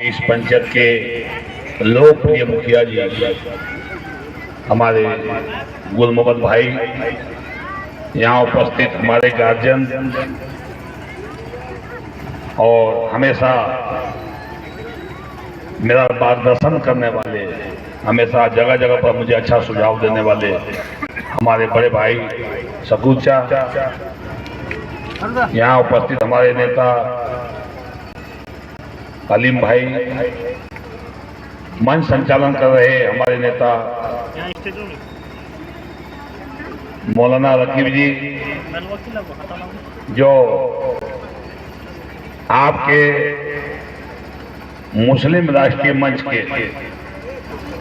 इस पंचायत के लोकप्रिय मुखिया जी हमारे गुल मोहम्मद भाई, यहाँ उपस्थित हमारे गार्जियन और हमेशा मेरा मार्गदर्शन करने वाले, हमेशा जगह जगह पर मुझे अच्छा सुझाव देने वाले हमारे बड़े भाई सकूचा, यहाँ उपस्थित हमारे नेता अलीम भाई, मंच संचालन कर रहे हमारे नेता मौलाना रकीब जी, जो आपके मुस्लिम राष्ट्रीय मंच के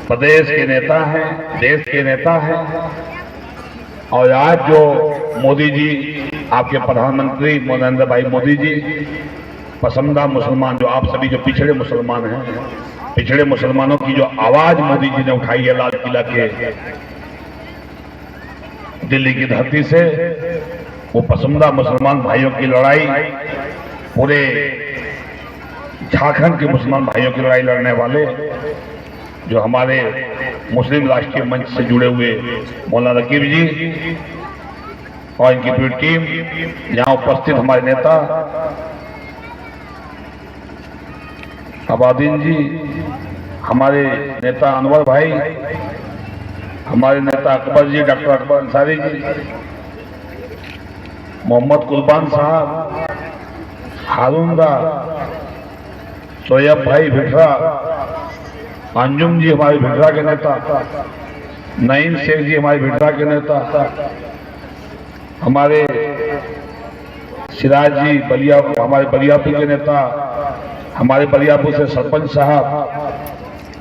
प्रदेश के नेता हैं, देश के नेता हैं, और आज जो मोदी जी, आपके प्रधानमंत्री नरेंद्र भाई मोदी जी, पसंदीदा मुसलमान, जो आप सभी जो पिछड़े मुसलमान हैं, पिछड़े मुसलमानों की जो आवाज मोदी जी ने उठाई है लाल किला के दिल्ली की धरती से, वो पसंदीदा मुसलमान भाइयों की लड़ाई, पूरे झारखंड के मुसलमान भाइयों की लड़ाई लड़ने वाले जो हमारे मुस्लिम राष्ट्रीय मंच से जुड़े हुए मौलाना रकीब जी और इनकी पूरी टीम, यहाँ उपस्थित हमारे नेता अबादीन जी, हमारे नेता अनवर भाई, हमारे नेता अकबर जी, डॉक्टर अकबर अंसारी जी, मोहम्मद कुर्बान साहब, हारून दा, सोयब भाई भिटरा, अंजुम जी हमारे भिटरा के नेता, नईम शेख जी हमारे भिटरा के नेता, हमारे सिराज जी बलिया, हमारे बलियापुर के नेता, हमारे बलियापुर से सरपंच साहब,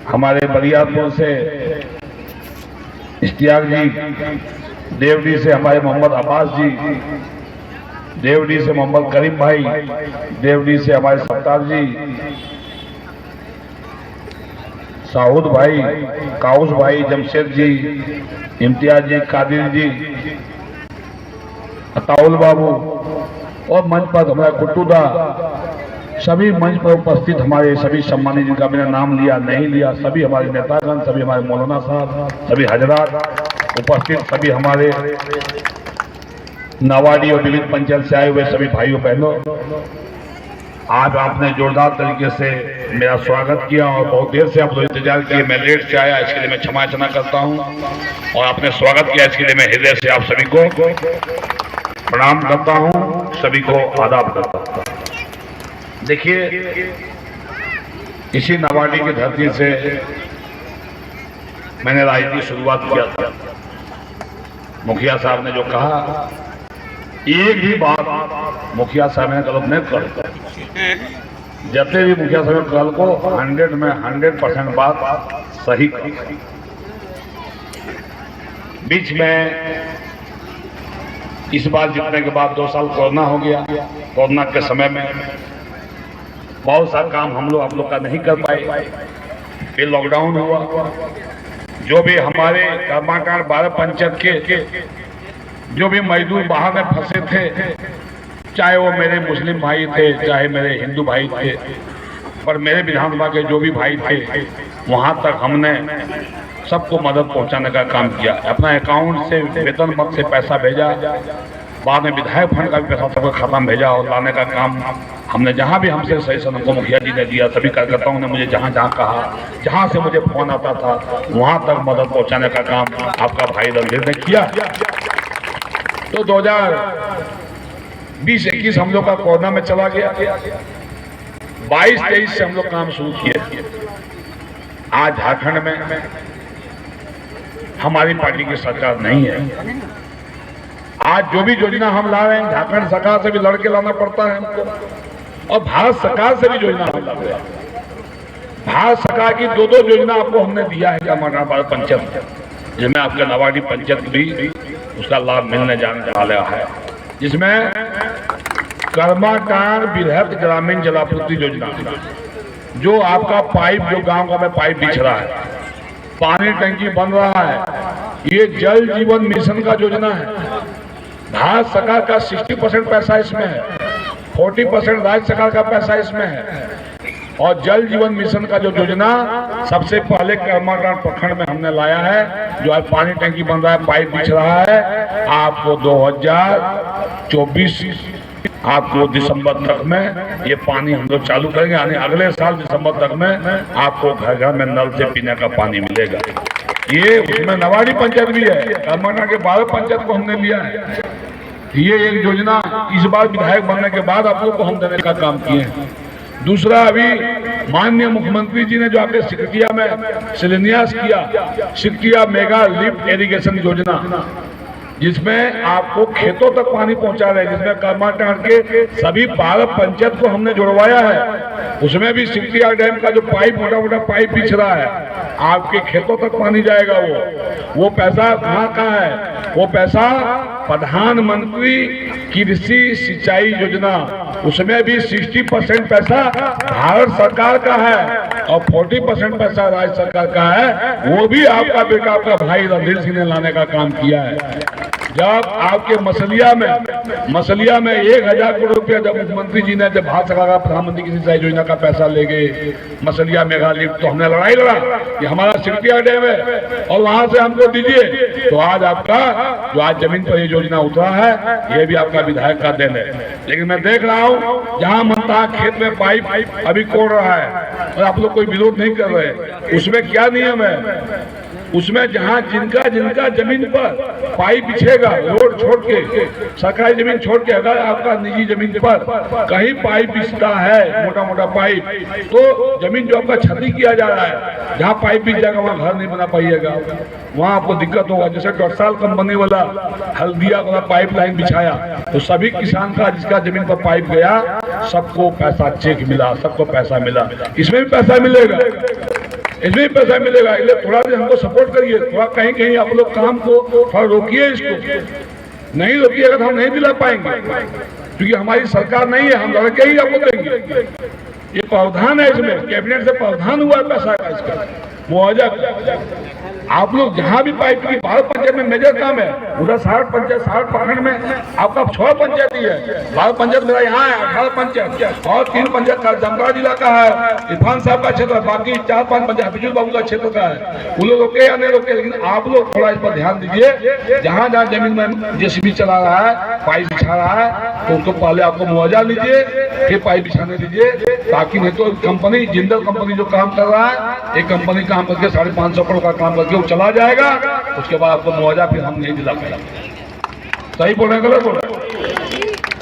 हमारे बलियापुर से इश्तियाक जी, देवडी से हमारे मोहम्मद अब्बास जी, देवडी से मोहम्मद करीम भाई, देवडी से हमारे सत्तार जी, साहूद भाई, काउस भाई, जमशेद जी, इम्तियाज जी, कादिर जी, अताउल बाबू, और मंच पर हमारा कुट्टूदा, सभी मंच पर उपस्थित हमारे सभी सम्मानित, जिनका मैंने नाम लिया नहीं लिया, सभी हमारे नेतागण, सभी हमारे मौलाना साहब, सभी हजरात उपस्थित, सभी हमारे नवाडी और विविध पंचायत से आए हुए सभी भाइयों बहनों, आज आपने जोरदार तरीके से मेरा स्वागत किया और बहुत देर से आप लोग इंतजार किए, मैं लेट से आया, इसके लिए मैं क्षमा याचना करता हूं, और आपने स्वागत किया, इसके लिए मैं हृदय से आप सभी को प्रणाम करता हूं, सभी को आदाब करता हूं। देखिए, इसी नवाडी की धरती से मैंने राजनीति शुरुआत किया था। मुखिया साहब ने जो कहा, एक भी बात मुखिया साहब ने गलत नहीं कर, जितने भी मुखिया साहब कल को 100 में 100% बात सही कर। बीच में इस बार जीतने के बाद 2 साल कोरोना हो गया, कोरोना के समय में बहुत सा काम हम लोग आप लोग का नहीं कर पाए, फिर लॉकडाउन हुआ, जो भी हमारे कर्माकार 12 पंचायत के जो भी मजदूर बाहर में फंसे थे, चाहे वो मेरे मुस्लिम भाई थे, चाहे मेरे हिंदू भाई थे, पर मेरे विधानसभा के जो भी भाई थे, वहां तक हमने सबको मदद पहुंचाने का काम किया। अपना अकाउंट से वेतन मद से पैसा भेजा, बाद में विधायक फंड का भी पैसा सबको खाता में भेजा, और लाने का काम हमने जहां भी हमसे सही समय को मुखिया जी ने दिया, सभी कार्यकर्ताओं ने मुझे जहां जहां कहा, जहां से मुझे फोन आता था, वहां तक मदद पहुंचाने का काम आपका भाई रणधीर ने किया। तो 2020-21 हम लोग का कोरोना में चला गया, 22-23 से हम लोग काम शुरू किए। आज झारखंड में हमारी पार्टी की सरकार नहीं है। आज जो भी योजना हम ला रहे हैं, झारखंड सरकार से भी लड़के लाना पड़ता है हमको, और भारत सरकार से भी योजना हम ला रहे हैं। भारत सरकार की 2 योजना आपको हमने दिया है, हमारा 12 पंचायत, जिसमें आपके नवाडी पंचायत भी उसका लाभ मिलने जाने वाला है, जिसमें कर्माकार बृहत ग्रामीण जलापूर्ति योजना, जो आपका पाइप, जो गांव का में पाइप बिछ रहा है, पानी टंकी बन रहा है, ये जल जीवन मिशन का योजना है। भारत सरकार का 60% पैसा इसमें है, 40% राज्य सरकार का पैसा इसमें है। और जल जीवन मिशन का जो योजना सबसे पहले कर्माटांड़ प्रखंड में हमने लाया है, जो आज पानी टंकी बन रहा है, पाइप बिछ रहा है, आपको 2024 आपको दिसंबर तक में ये पानी हम लोग चालू करेंगे। यानी अगले साल दिसंबर तक में आपको घर घर में नल से पीने का पानी मिलेगा। ये उसमें नवाड़ी पंचायत भी है, कर्माटांड़ के 12 पंचायत को हमने लिया है। ये एक योजना इस बार विधायक बनने के बाद आप लोग को हम देने का काम किए हैं। दूसरा, अभी माननीय मुख्यमंत्री जी ने जो आपके सिकटिया में शिलान्यास किया, सिकटिया मेगा लिफ्ट इरिगेशन योजना, जिसमें आपको खेतों तक पानी पहुंचा रहे हैं, जिसमें कर्माटांड़ के सभी 12 पंचायत को हमने जुड़वाया है। उसमें भी सिकटिया डैम का जो पाइप, मोटा मोटा पाइप बिछ रहा है, आपके खेतों तक पानी जाएगा। वो पैसा कहाँ का है? वो पैसा प्रधानमंत्री कृषि सिंचाई योजना, उसमें भी 60% पैसा भारत सरकार का है और 40% पैसा राज्य सरकार का है। वो भी आपका बेटा, आपका भाई रणधीर सिंह ने लाने का काम किया है। जब आपके मसलिया में 1000 करोड़ रुपया जब मुख्यमंत्री जी ने, जब भारत सरकार का प्रधानमंत्री की सिंचाई योजना का पैसा ले गए मसलिया मेगा लिफ्ट, तो हमने लड़ाई लड़ा कि हमारा सिकटिया डैम है और वहां से हमको दीजिए। तो आज आपका जो आज जमीन पर ये योजना उतरा है, ये भी आपका विधायक का देन है। लेकिन मैं देख रहा हूँ जहाँ मनता खेत में पाइप अभी कोड़ रहा है और आप लोग कोई विरोध नहीं कर रहे। उसमें क्या नियम है? उसमें जहां जिनका जमीन पर पाइप बिछेगा, रोड छोड़ के, सरकारी जमीन छोड़ के, अगर आपका निजी जमीन पर कहीं पाइप बिछता है, मोटा मोटा पाइप, तो जमीन जो आपका क्षति किया जा रहा है, जहां पाइप बिछ जाएगा वहां घर नहीं बना पाइएगा, वहां आपको दिक्कत होगा। जैसे डॉक्टर कंपनी वाला हल्दिया वाला पाइप लाइन बिछाया, तो सभी किसान का जिसका जमीन पर पाइप गया, सबको पैसा चेक मिला, सबको पैसा मिला। इसमें भी पैसा मिलेगा, इसमें भी पैसा मिलेगा। इसलिए थोड़ा सा हमको सपोर्ट करिए, थोड़ा कहीं कहीं आप लोग काम को थोड़ा रोकिए, इसको नहीं रोकिएगा तो हम नहीं दिला पाएंगे, क्योंकि हमारी सरकार नहीं है, हम लड़के ही आपको देंगे। ये प्रावधान है, इसमें कैबिनेट से प्रावधान हुआ है पैसा का, इसका मुआवजा। आप लोग जहां भी पाइप की 12 पंचायत में मेजर काम है, उधर 60 पंचायत, 60 प्रखंड में आपका 6 पंचायत ही है। 12 पंचायत मेरा यहाँ है, 18 पंचायत और 3 पंचायत का जमगाड़ जिला का है, इरफान साहब का क्षेत्र है, बाकी 4-5 पंचायत बिजू बाबू का क्षेत्र का है। वो लोग रोके या नहीं रोके, लेकिन आप लोग थोड़ा इस पर ध्यान दीजिए। जहां जहां जमीन में जेसीबी चला रहा है, पाइप बिछा रहा है, तो उनको पहले आपको मुआवजा लीजिए, फिर पाइप बिछाने दीजिए, ताकि नहीं तो कंपनी, जिंदल कंपनी जो काम कर रहा है, एक कंपनी काम करके 550 करोड़ का काम करके वो चला जाएगा, उसके बाद आपको मुआवजा फिर हम नहीं दिला पाएंगे। सही बोल रहे हैं, गलत बोल रहे हैं?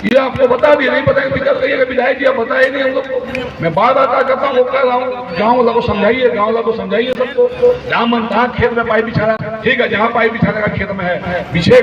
ये आपको बता दिए, नहीं बताएंगे विचार करिएगा, विधायक जी आप बताए नहीं हम लोग को। मैं बार बार करता हूँ, गाँव वालों को समझाइए, गाँव वालों को समझाइए सबको। जहाँ मन तहाँ खेत में पाइप बिछा रहा है, ठीक है, जहाँ पाइप बिछाने का खेत में है बिछेगा,